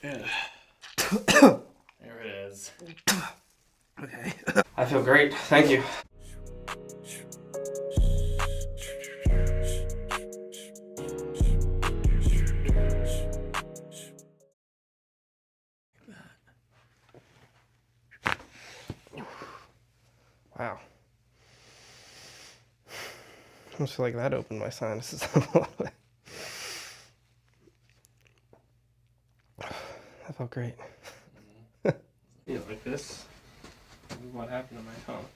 Yeah. There it is. Okay. I feel great. Thank you. Wow. I almost feel like that opened my sinuses a little bit. That felt great. Yeah, like this. This is what happened to my tongue.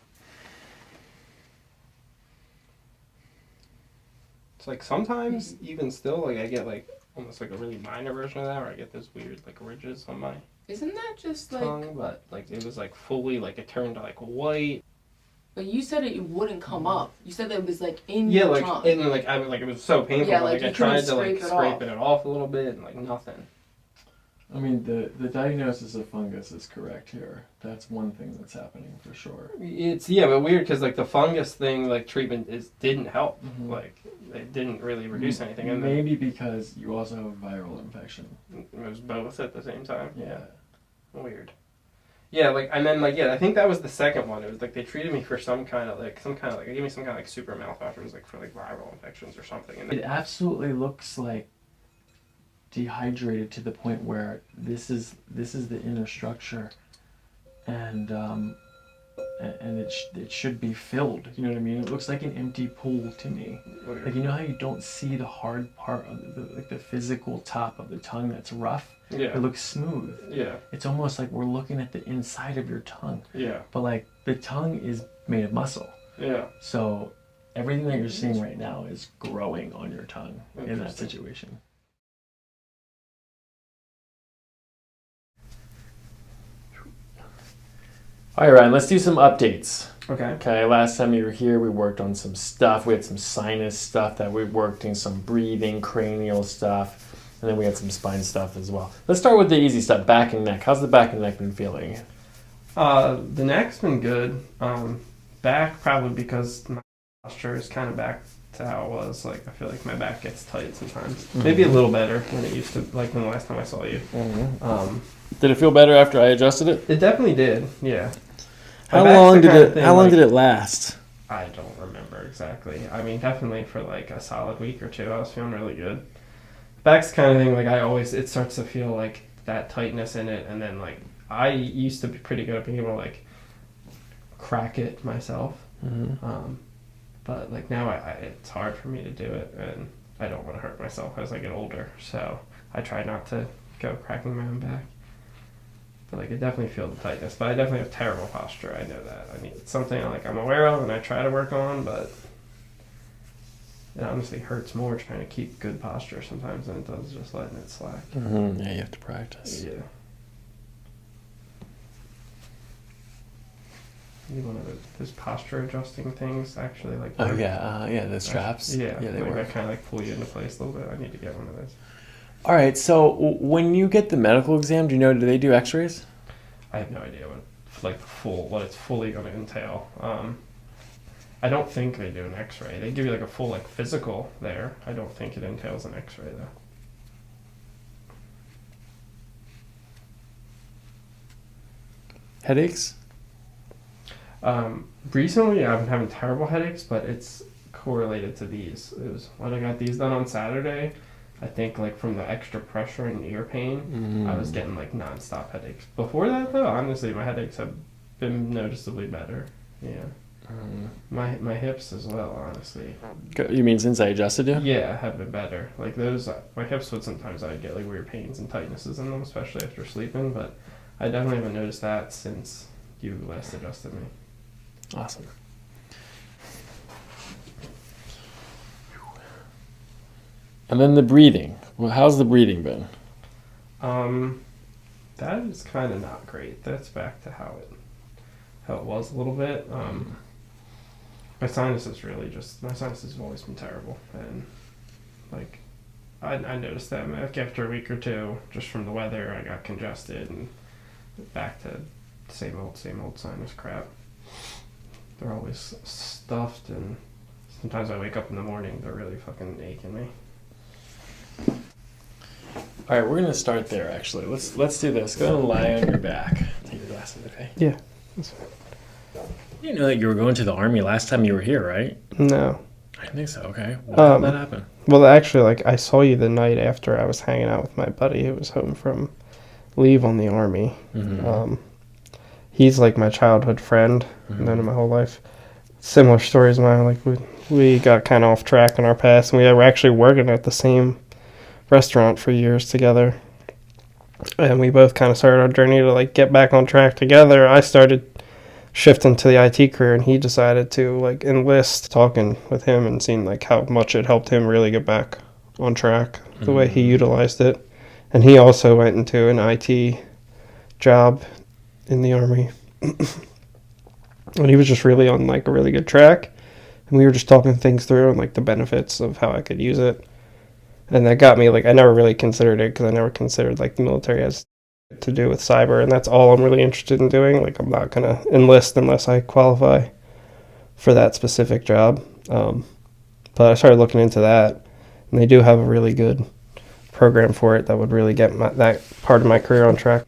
It's like sometimes, even still, like I get like almost like a really minor version of that, where I get those weird like ridges on my Isn't that just tongue, but like it was like fully like it turned like white. But you said it wouldn't come up. You said that it was like in your tongue. And then like I was like it was so painful. Yeah, but, like, I you tried to couldn't like scrape it off a little bit and like nothing. I mean, the diagnosis of fungus is correct here. That's one thing that's happening for sure. It's but weird because like the fungus thing like treatment didn't help. Mm-hmm. Like it didn't really reduce anything. And maybe because you also have a viral infection. it was both at the same time. Yeah. Weird. Yeah, like and then like I think that was the second one. It was like they treated me for some kind of like they gave me some kind of like super mouthwash. It was like for like viral infections or something. And It absolutely looks like dehydrated to the point where this is the inner structure, and it should be filled. You know what I mean? It looks like an empty pool to me. weird. Like, you know how you don't see the hard part of the physical top of the tongue that's rough? Yeah. It looks smooth. Yeah. It's almost like we're looking at the inside of your tongue. Yeah. But like the tongue is made of muscle. Yeah. So everything that you're seeing right now is growing on your tongue in that situation. All right, Ryan, let's do some updates. Okay, last time you were here, we worked on some stuff. We had some sinus stuff that we worked in, some breathing, cranial stuff, and then we had some spine stuff as well. Let's start with the easy stuff, back and neck. How's the back and neck been feeling? The neck's been good. Back probably because my posture is kind of back to how it was. Like I feel like my back gets tight sometimes. Mm-hmm. Maybe a little better than it used to. Like when the last time I saw you. Mm-hmm. Did it feel better after I adjusted it? It definitely did. Yeah. How long did it last? I don't remember exactly. I mean, definitely for like a solid week or two, I was feeling really good. Back's the kind of thing like it starts to feel like that tightness in it, and then like I used to be pretty good at being able to like crack it myself. Mm-hmm. But like now it's hard for me to do it, and I don't want to hurt myself as I get older, so I try not to go cracking my own back. But like I definitely feel the tightness, but I definitely have terrible posture. I know that. I mean, it's something I'm aware of and I try to work on, but it honestly hurts more trying to keep good posture sometimes than it does just letting it slack. Mm-hmm. Yeah, you have to practice. Yeah. Maybe one of those posture adjusting things actually like. Oh yeah, the straps. Yeah, they like work. that kind of like pull you into place a little bit. I need to get one of those. All right, so when you get the medical exam, do they do x-rays? I have no idea what it's fully going to entail. I don't think they do an x-ray. They give you like a full like physical there. I don't think it entails an x-ray though. Headaches? Recently I've been having terrible headaches, but it's correlated to these. It was when I got these done on Saturday. I think like from the extra pressure and ear pain, I was getting like nonstop headaches. Before that though, honestly, my headaches have been noticeably better. Yeah. My hips as well, honestly. You mean since I adjusted you? Yeah, have been better. Like those, my hips would sometimes I'd get like weird pains and tightnesses in them, especially after sleeping. But I definitely haven't noticed that since you last adjusted me. Awesome. And then the breathing. Well, how's the breathing been? That is kind of not great. That's back to how it was a little bit. My sinuses have always been terrible, and like I noticed that after a week or two, just from the weather, I got congested and back to same old sinus crap. They're always stuffed, and sometimes I wake up in the morning, they're really fucking aching me. All right, we're gonna start there. Actually, let's do this. Go ahead and lie on your back. Take your glasses, okay? Yeah. You know that you were going to the army last time you were here, right? No. I didn't think so. Okay. How did that happen? Well, actually, like I saw you the night after I was hanging out with my buddy who was home from leave on the army. Mm-hmm. He's like my childhood friend, known him my whole life. Similar stories of mine. Like we got kind of off track in our past, and we were actually working at the same restaurant for years together. And we both kind of started our journey to like get back on track together. I started shifting to the IT career, and he decided to like enlist. Talking with him and seeing like how much it helped him really get back on track, the way he utilized it. And he also went into an IT job in the army. And he was just really on like a really good track. And we were just talking things through and like the benefits of how I could use it. And that got me like, I never really considered it because I never considered like the military has to do with cyber, and that's all I'm really interested in doing. Like I'm not gonna enlist unless I qualify for that specific job. But I started looking into that, and they do have a really good program for it that would really get that part of my career on track.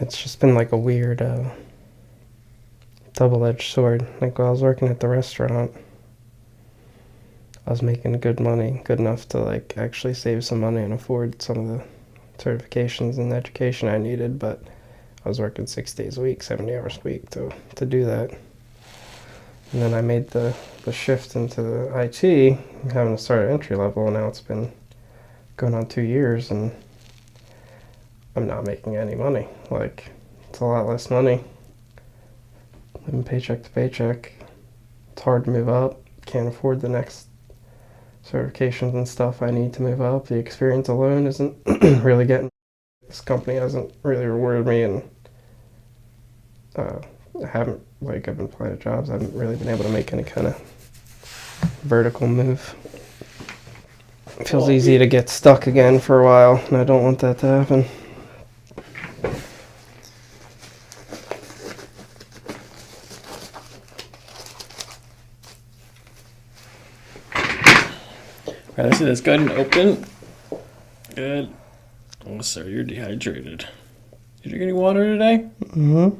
It's just been like a weird double-edged sword. Like while I was working at the restaurant, I was making good money, good enough to like actually save some money and afford some of the certifications and education I needed, but I was working 6 days a week, 70 hours a week to do that. And then I made the shift into the IT, having to start at entry level, and now it's been going on 2 years, and I'm not making any money. Like, it's a lot less money. Living paycheck to paycheck. It's hard to move up. Can't afford the next certifications and stuff I need to move up. The experience alone isn't really getting. This company hasn't really rewarded me, and I haven't, like, I've been applying to jobs. I haven't really been able to make any kind of vertical move. It feels easy to get stuck again for a while, and I don't want that to happen. All right, let's do this. Go ahead and open. Good. Oh, sir, you're dehydrated. Did you drink any water today? Mm-hmm.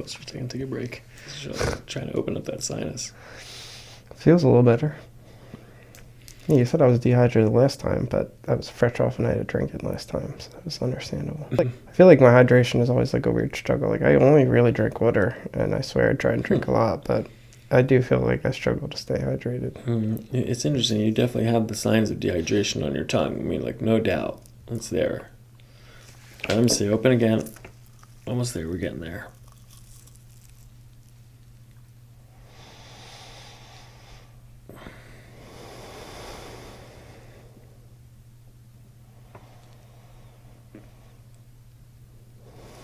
pause for a second, take a break. Just trying to open up that sinus. Feels a little better. Yeah, you said I was dehydrated last time, but I was fresh off a night of drinking last time, so that was understandable. I feel like my hydration is always like a weird struggle. Like I only really drink water, and I swear I try and drink a lot, but I do feel like I struggle to stay hydrated. It's interesting. You definitely have the signs of dehydration on your tongue. I mean, like, no doubt. It's there. All right, let me see. Open again. Almost there. We're getting there.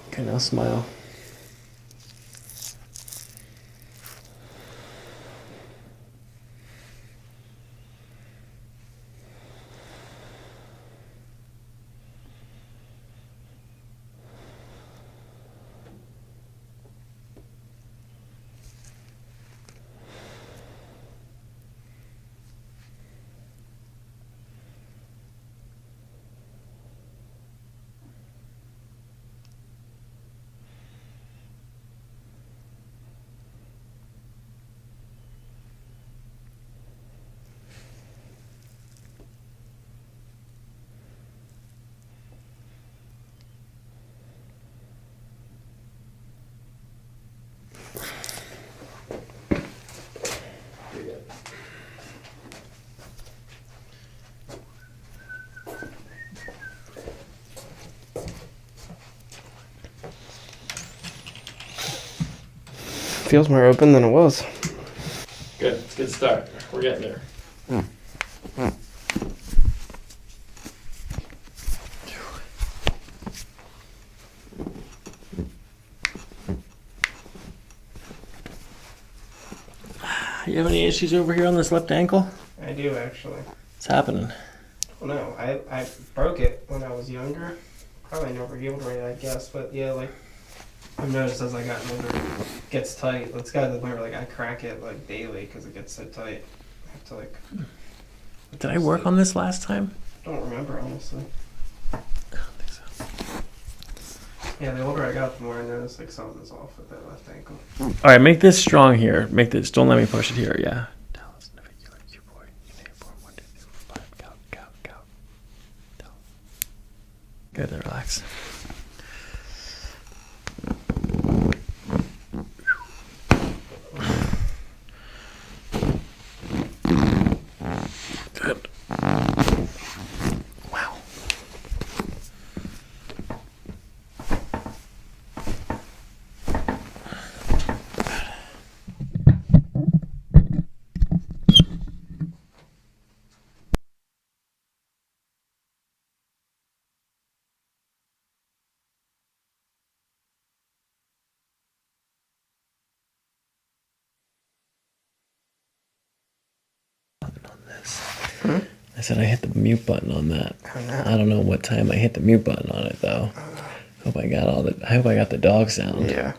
Okay, now smile. Feels more open than it was. Good. It's a good start. We're getting there. You have any issues over here on this left ankle? I do, actually. What's happening? Well, no, I broke it when I was younger. Probably never healed right, I guess, but yeah, like, I've noticed as I got older, it gets tight. It's got to the point where, like, I crack it, like, daily because it gets so tight. I have to, like... Did I work on this last time? I don't remember, honestly. I don't think so. Yeah, the older I got, the more I noticed, like, something's off with that left ankle. All right, make this strong here. Make this. Don't let me push it here. Yeah. Talus, navicular, cuboid, cuneiform, 1, 2, 3, 4, 5. Gout. Good. Relax. Good. Wow. I said I hit the mute button on that. Oh, no. I don't know what time I hit the mute button on it though. I hope I got the dog sound. Yeah.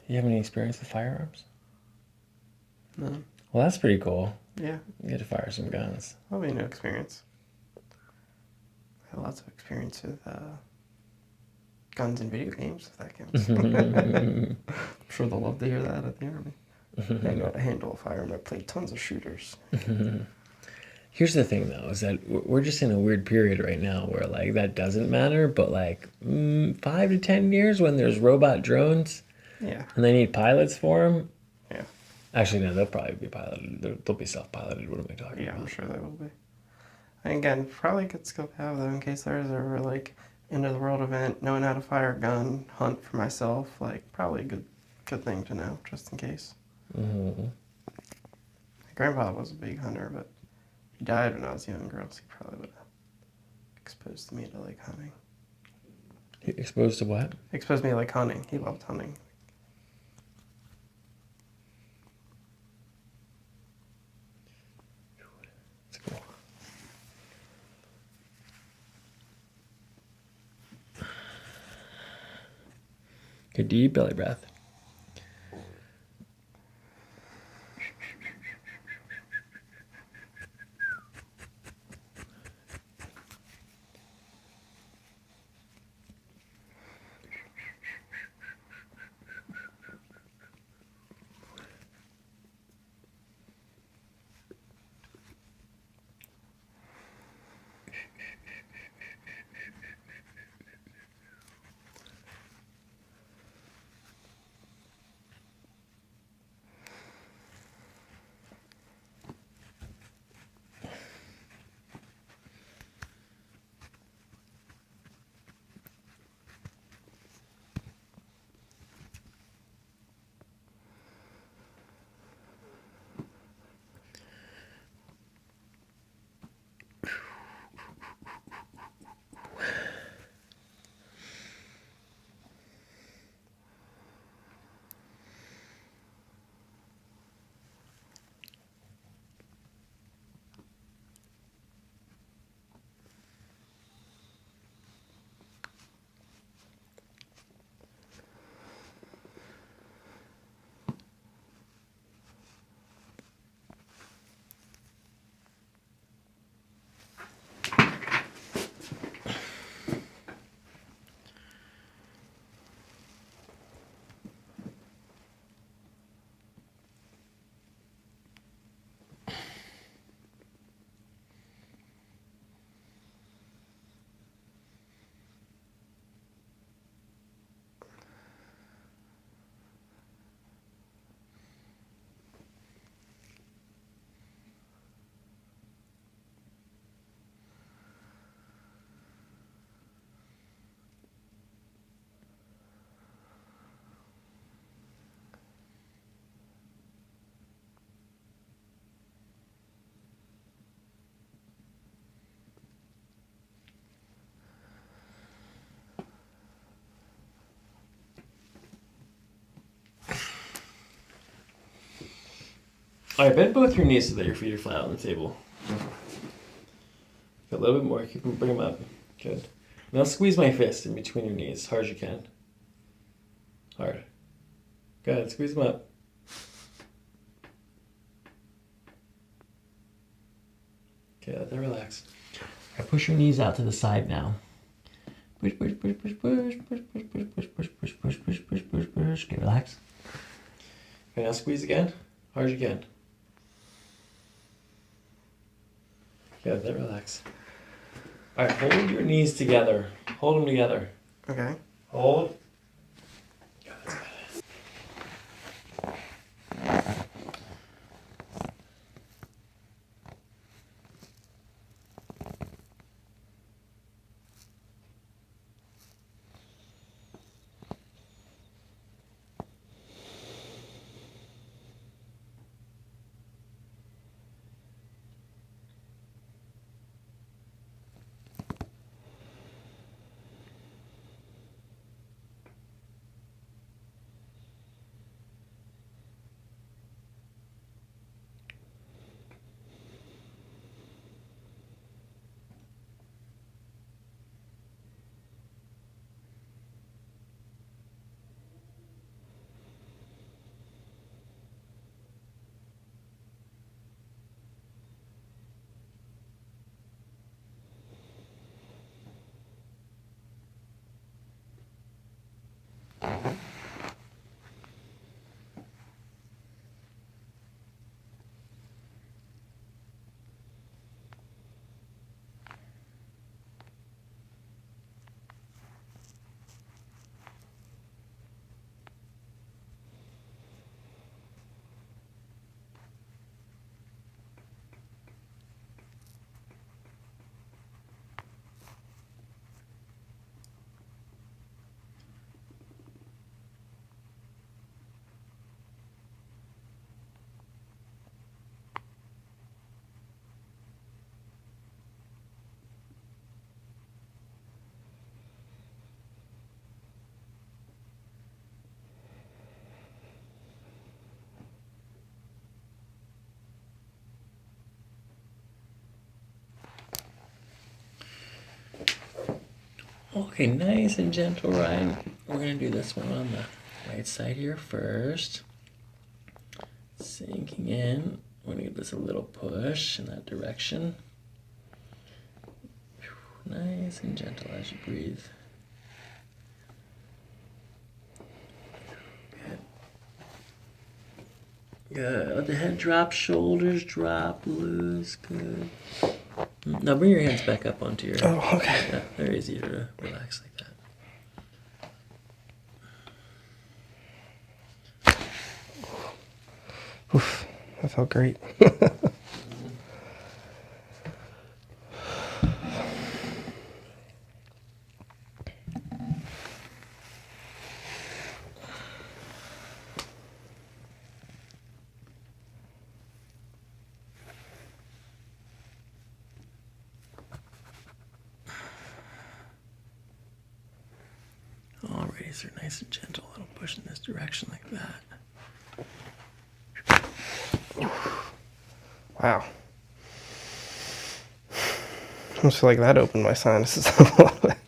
You have any experience with firearms? No. Well, that's pretty cool. Yeah. You get to fire some guns. Probably no experience. I have lots of experience with guns and video games, if that counts. I'm sure they'll love to hear that at the Army. I know how to handle a firearm. I played tons of shooters. Here's the thing, though, is that we're just in a weird period right now where, like, that doesn't matter, but, like, 5 to 10 years when there's robot drones Yeah. and they need pilots for them. Yeah. Actually, no, they'll probably be piloted. They'll be self-piloted. What am I talking Yeah, about? I'm sure they will be. And again, probably good skill to have, though, in case there is ever, like, end-of-the-world event, knowing how to fire a gun, hunt for myself, like, probably a good thing to know, just in case. Mm-hmm. My grandpa was a big hunter, but he died when I was younger, else he probably would have exposed me to, like, hunting. Exposed to what? Exposed me to, like, hunting. He loved hunting. That's cool. Good deep belly breath. All right, bend both your knees so that your feet are flat on the table. A little bit more. Bring them up. Good. Now squeeze my fist in between your knees, hard as you can. Hard. Good. Squeeze them up. Okay, let that relax. All right, push your knees out to the side now. Push, push, push, push, push, push, push, push, push, push, push, push, push, push, push, push. Okay, relax. Okay, now squeeze again. Hard as you can. Good, then relax. All right, hold your knees together. Hold them together. Okay. Hold. Yeah, that's good. Okay, nice and gentle, Ryan. We're going to do this one on the right side here first. Sinking in. We're going to give this a little push in that direction. Nice and gentle as you breathe. Good. Good. Let the head drop, shoulders drop, loose. Good. Now bring your hands back up onto your... Oh, okay. Yeah, they're easier to relax like that. Oof, that felt great. Alrighty, so nice and gentle, a little push in this direction like that. Wow. I almost feel like that opened my sinuses a little bit.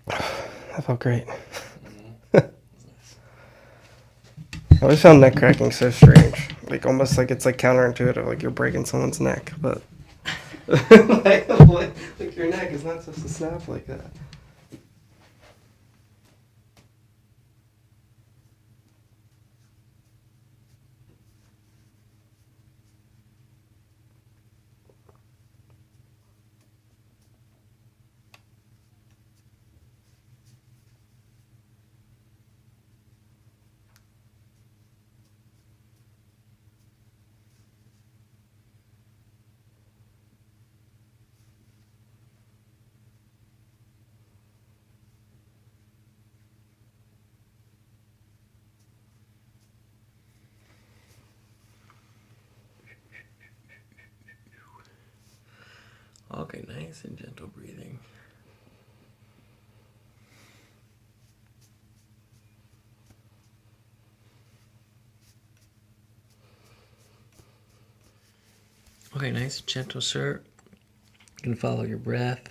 That felt great. I always found neck cracking so strange. Like almost like it's like counterintuitive, like you're breaking someone's neck, but like your neck is not supposed to snap like that. Okay, nice and gentle breathing. Okay, nice, gentle, sir. You can follow your breath.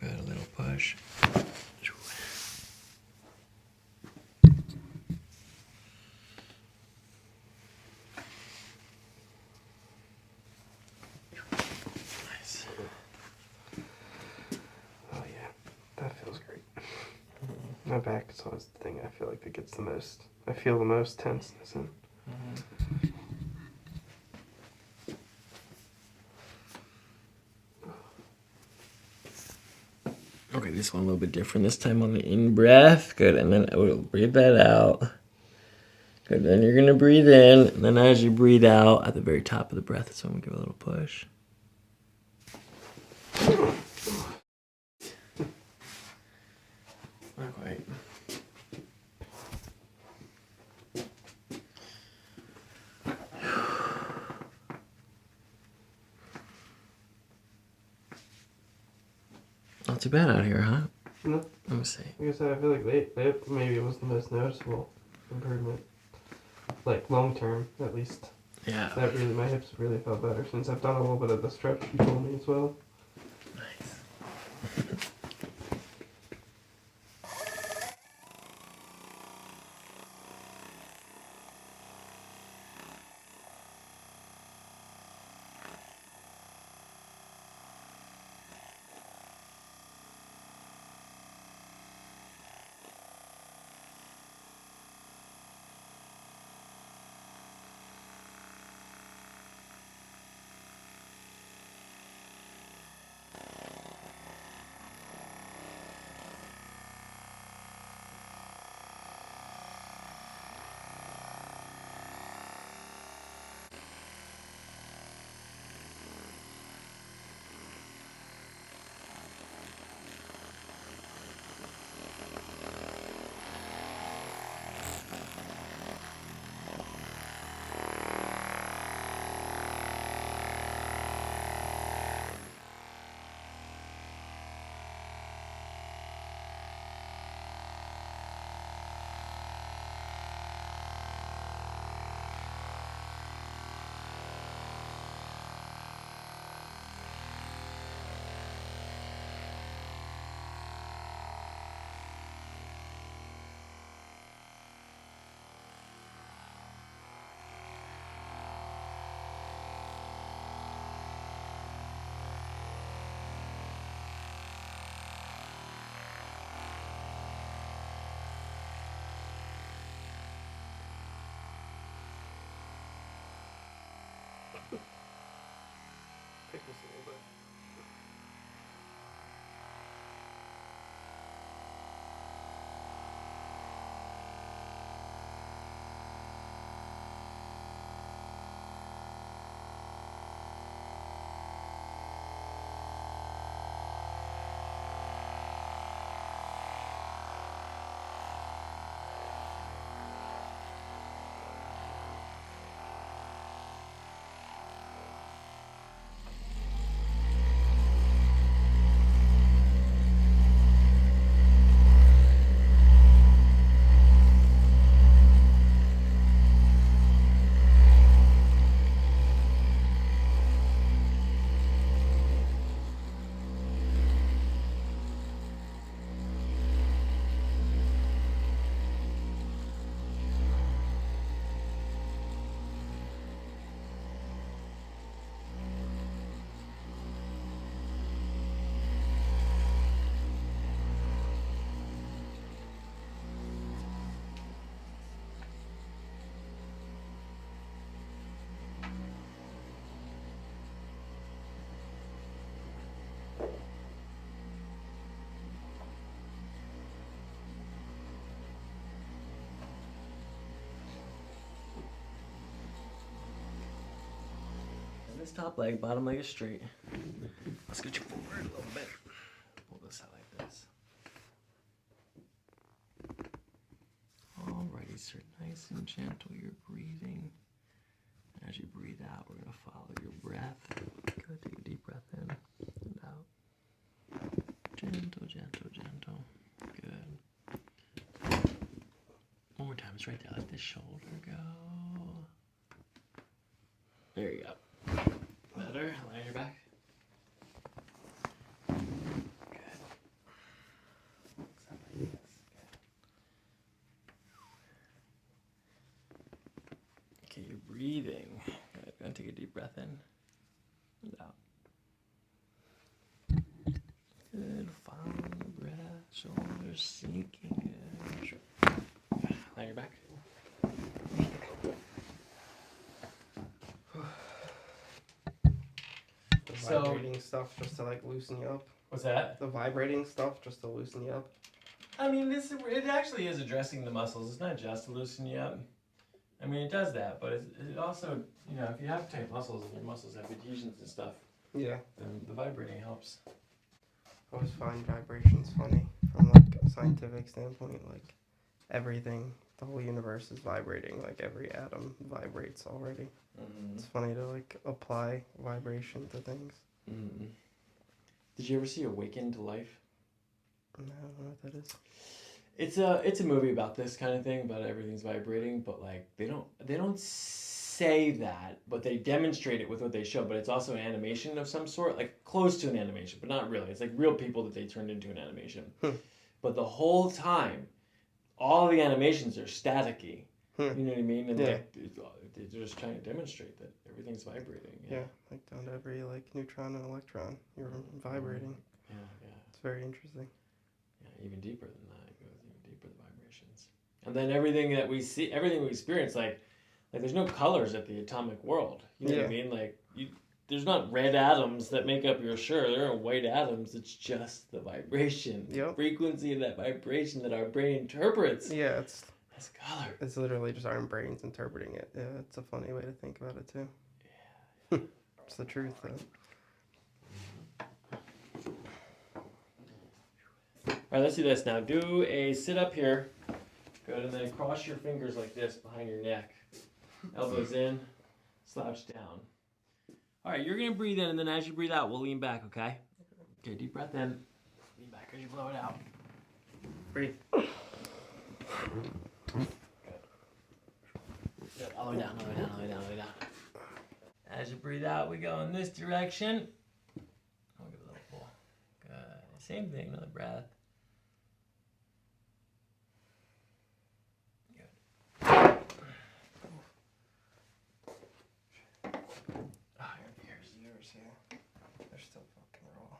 Got a little push. Nice. Oh yeah, that feels great. My back is always the thing I feel like that gets the most. I feel the most tenseness in. Okay, this one a little bit different. This time on the in-breath. Good, and then we'll breathe that out. Good, then you're going to breathe in, and then as you breathe out, at the very top of the breath, that's when we give a little push. Not quite. Not too bad out here, huh? No. Let me see. Like I said, I feel like they maybe was the most noticeable improvement. Like long term, at least. Yeah. That really, my hips really felt better since I've done a little bit of the stretch you told me as well. Nice. Pick this a little bit. This top leg, bottom leg is straight. Let's get you forward a little bit. Pull this out like this. Alrighty, sir. Nice and gentle. You're breathing. As you breathe out, we're going to follow your breath. Good. Take a deep breath in and out. Gentle, gentle, gentle. Good. One more time. It's right there. the shoulder go. There you go. Better. Lie on your back. Good. Something like this. Good. Okay, you're breathing. Good. Gonna take a deep breath in and out. Good. Follow the breath. Shoulders sinking. Good. Sure. Lie on your back. Vibrating stuff just to like loosen you up. What's that? The vibrating stuff just to loosen you up. I mean, it actually is addressing the muscles. It's not just to loosen you up. I mean, it does that, but it also, you know, if you have tight muscles and your muscles have adhesions and stuff, yeah, then the vibrating helps. I always find vibrations funny from like a scientific standpoint. Like everything, the whole universe is vibrating. Like every atom vibrates already. Mm-hmm. It's funny to like apply vibration to things. Mm-hmm. Did you ever see Awaken to Life? No, I don't know what that is. It's a movie about this kind of thing, about everything's vibrating, but like they don't say that, but they demonstrate it with what they show. But it's also an animation of some sort, like close to an animation, but not really. It's like real people that they turned into an animation. But the whole time, all the animations are staticky. You know what I mean? And like they're just trying to demonstrate that everything's vibrating. Yeah, like down to every like neutron and electron, you're vibrating. Yeah, yeah. It's very interesting. Yeah, even deeper than that. It goes even deeper, the vibrations. And then everything that we see, everything we experience, like there's no colors at the atomic world. You know what I mean? Like there's not red atoms that make up your shirt. There are white atoms. It's just the vibration, the frequency of that vibration that our brain interprets. Yeah, it's color. It's literally just our brains interpreting it. Yeah, it's a funny way to think about it too. Yeah. It's the truth though. All right, let's do this now. Do a sit up here. Good, and then cross your fingers like this behind your neck. Elbows in, slouch down. All right, you're going to breathe in, and then as you breathe out, we'll lean back, okay? Okay, deep breath in. Lean back as you blow it out. Breathe. Good. Good. All the way down, all the way down, all the way down, all the way down. As you breathe out, we go in this direction. I'll give it a little pull. Good. Same thing, another breath. Yours, yeah. They're still fucking raw.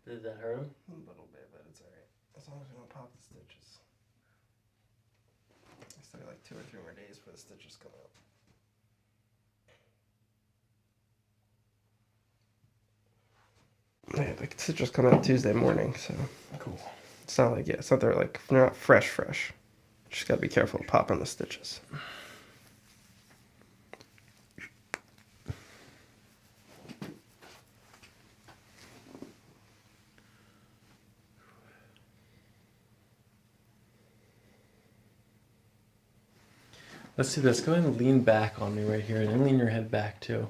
Did that hurt him? A little bit, but it's alright. As long as we don't pop the stitches. I still got like 2 or 3 more days for the stitches come out. Yeah, the stitches come out Tuesday morning, so. Cool. It's not like, it's not they're like, they're not fresh. Just gotta be careful of popping the stitches. Let's do this. Go ahead and lean back on me right here, and then lean your head back too.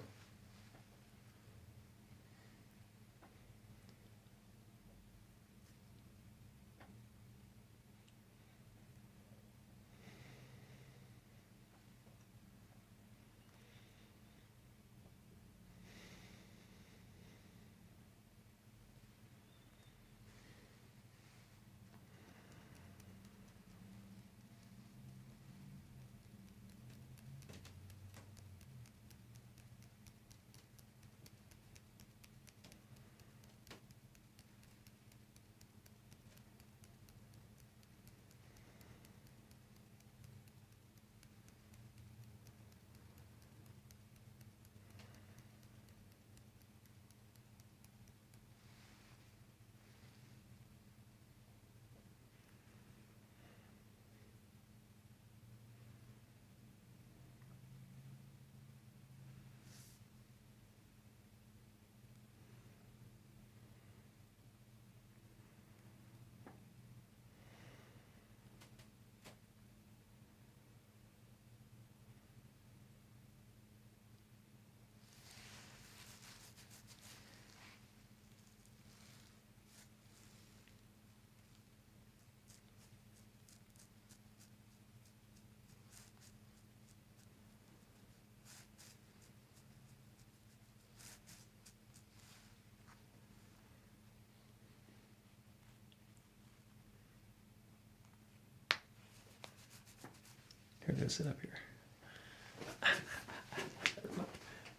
gonna sit up here.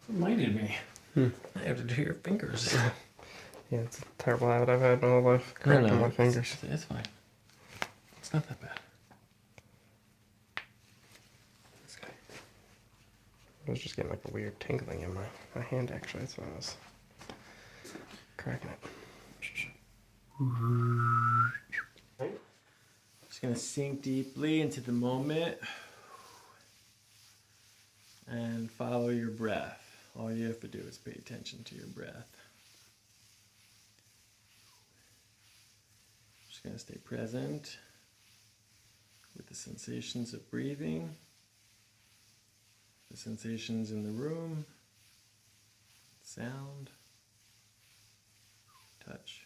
Reminded me. I have to do your fingers. Yeah, it's a terrible habit I've had my whole life. Correcting my fingers. It's fine. It's not that bad. Okay. I was just getting like a weird tingling in my hand actually. That's why I was cracking it. Just gonna sink deeply into the moment and follow your breath. All you have to do is pay attention to your breath. Just gonna stay present with the sensations of breathing, the sensations in the room, sound, touch.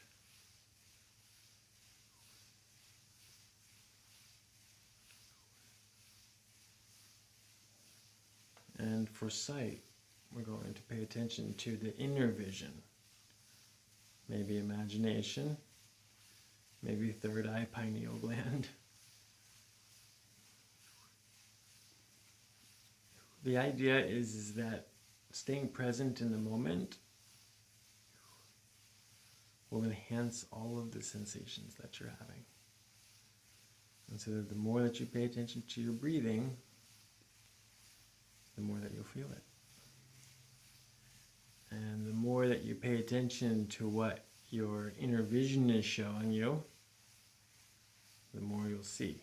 And for sight, we're going to pay attention to the inner vision. Maybe imagination, maybe third eye, pineal gland. The idea is that staying present in the moment will enhance all of the sensations that you're having. And so the more that you pay attention to your breathing, the more that you'll feel it. And the more that you pay attention to what your inner vision is showing you, the more you'll see.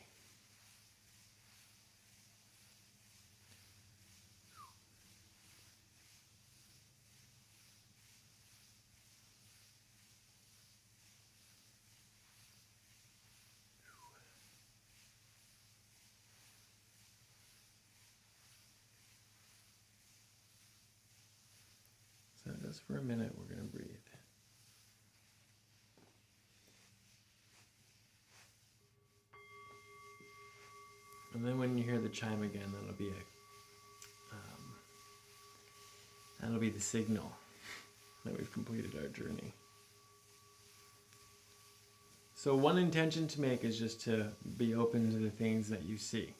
So just for a minute, we're going to breathe. And then when you hear the chime again, that'll be the signal that we've completed our journey. So one intention to make is just to be open to the things that you see.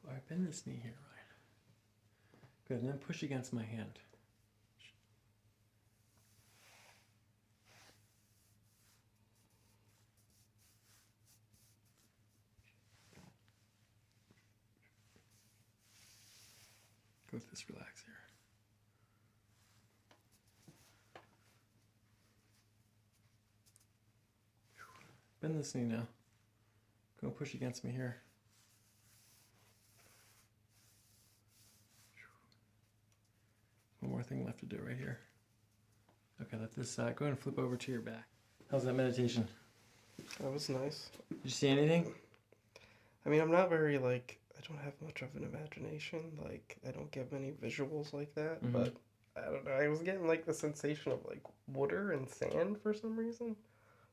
All right, bend this knee here, right? Good, and then push against my hand. Go with this, relax here. Bend this knee now. Go and push against me here. One more thing left to do right here. Okay, let this go ahead and flip over to your back. How's that meditation? That was nice. Did you see anything? I mean, I'm not very, like, I don't have much of an imagination. Like, I don't get many visuals like that. Mm-hmm. But, I don't know. I was getting, like, the sensation of, like, water and sand for some reason.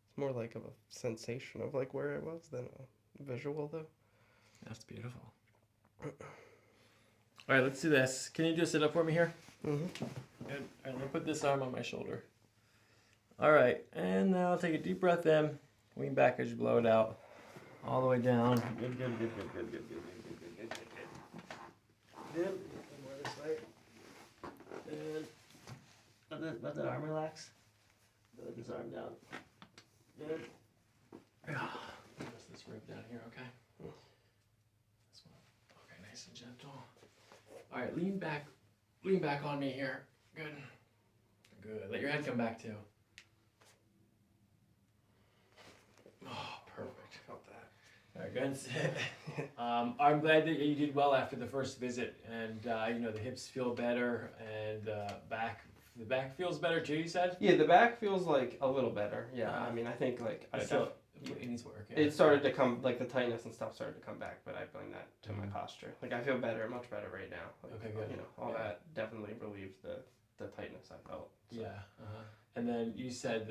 It's more like of a sensation of, like, where I was than a visual, though. That's beautiful. All right, let's do this. Can you just sit up for me here? Mm-hmm. Good. All right, let me put this arm on my shoulder. All right, and now take a deep breath in. Lean back as you blow it out. All the way down. Good, good, good, good, good, good, good, good, good, good, good, good. Good. One more this way. Good. Let that arm relax. Let this arm down. Good. Press this rib down here, okay? This one. Okay, nice and gentle. All right, lean back on me here. Good. Good. Let your head come back too. Oh, perfect. Felt that. All right, go ahead and sit. I'm glad that you did well after the first visit, and the hips feel better, and the back feels better too. You said? Yeah, the back feels like a little better. Yeah, I mean, I think like I feel it needs work. Yeah. it started to come, like the tightness and stuff started to come back, but I blame that to my posture. Like I feel better, much better right now. Like, Okay, good. You know, all that definitely relieved the tightness I felt. So. Yeah. Uh-huh. And then you said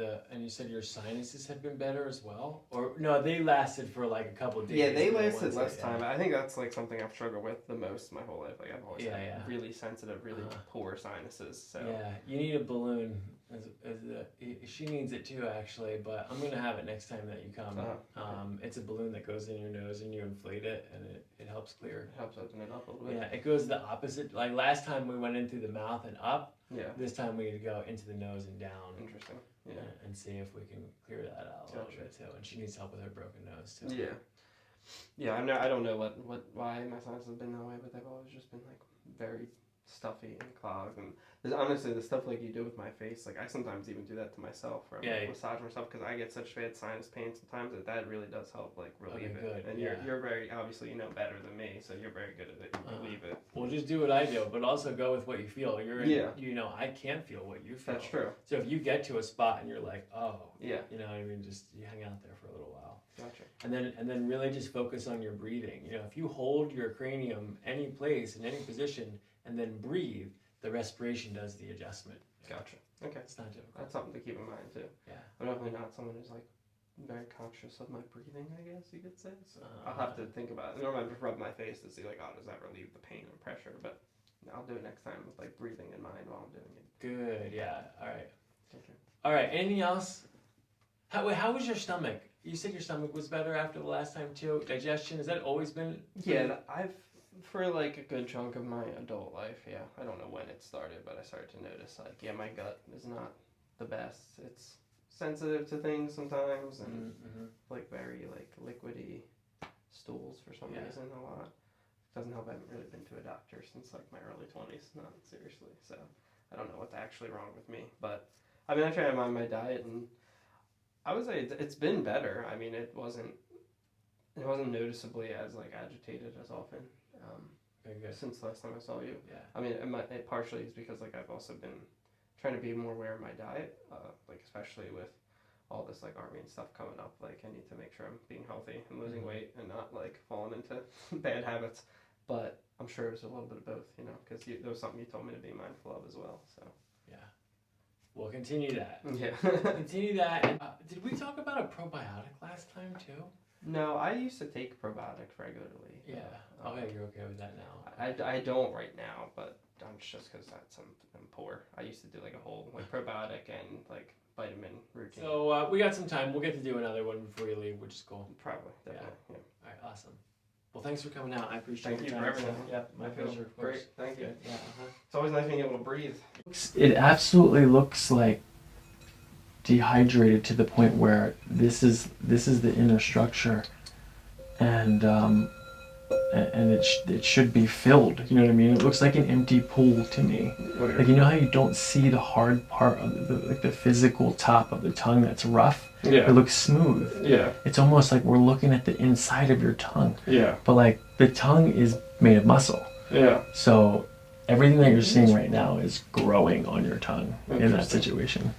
your sinuses had been better as well, or no? They lasted for like a couple of days. Yeah, they lasted less time. I think that's like something I've struggled with the most my whole life. Like I've always had really sensitive, really poor sinuses. So yeah, you need a balloon. She needs it too, actually. But I'm gonna have it next time that you come. It's a balloon that goes in your nose and you inflate it, and it helps clear. It helps open it up a little bit. Yeah, it goes the opposite. Like last time we went in through the mouth and up. Yeah. This time we need to go into the nose and down. Interesting. Yeah. And see if we can clear that out a little bit too. And she needs help with her broken nose too. Yeah. Yeah, I don't know why my sinuses have been that way, but they've always just been like very stuffy and clogged. And honestly, the stuff like you do with my face, like I sometimes even do that to myself, where I'm massaging myself because I get such bad sinus pain sometimes that really does help like relieve it. Good. And you're very obviously better than me, so you're very good at it. You relieve it. Well, just do what I do, but also go with what you feel. I can't feel what you feel. That's true. So if you get to a spot and you're like, oh, yeah, you know what I mean, just you hang out there for a little while. Gotcha. And then really just focus on your breathing. You know, if you hold your cranium any place in any position and then breathe, the respiration does the adjustment. Gotcha. Okay. It's not difficult. That's something to keep in mind too. Yeah. I'm definitely not someone who's like very conscious of my breathing, I guess you could say. So I'll have to think about it. Normally I just rub my face to see like, oh, does that relieve the pain and pressure? But I'll do it next time with like breathing in mind while I'm doing it. Good. Yeah. All right. Okay. All right. Anything else? How was your stomach? You said your stomach was better after the last time too. Digestion, has that always been? Yeah, for like a good chunk of my adult life, yeah. I don't know when it started, but I started to notice like, yeah, my gut is not the best. It's sensitive to things sometimes and like very like liquidy stools for some reason a lot. Doesn't help. I haven't really been to a doctor since like my early 20s, not seriously. So I don't know what's actually wrong with me, but I mean, I try to mind my diet and I would say it's been better. I mean, it wasn't noticeably as like agitated as often since last time I saw you. Yeah. I mean, it partially is because like I've also been trying to be more aware of my diet, like especially with all this like army and stuff coming up. Like I need to make sure I'm being healthy and losing weight and not like falling into bad habits. But I'm sure it was a little bit of both, you know, because there was something you told me to be mindful of as well. So yeah, we'll continue that. Yeah, continue that. And, did we talk about a probiotic last time too? No, I used to take probiotics regularly. Yeah. Okay, you're okay with that now. I don't right now, but I'm just because I'm poor. I used to do like a whole like probiotic and like vitamin routine. So we got some time. We'll get to do another one before you leave, which is cool. Probably, definitely. Yeah. All right, awesome. Well, thanks for coming out. I appreciate Thank your you time. for everything. Yeah, my pleasure. Of course. Great, thank you. Yeah. It's always nice being able to breathe. It absolutely looks like dehydrated to the point where this is the inner structure, and it should be filled. You know what I mean? It looks like an empty pool to me. Okay. Like, you know how you don't see the hard part of the physical top of the tongue that's rough? Yeah. It looks smooth. Yeah. It's almost like we're looking at the inside of your tongue. Yeah. But like the tongue is made of muscle. Yeah. So everything that you're seeing right now is growing on your tongue in that situation.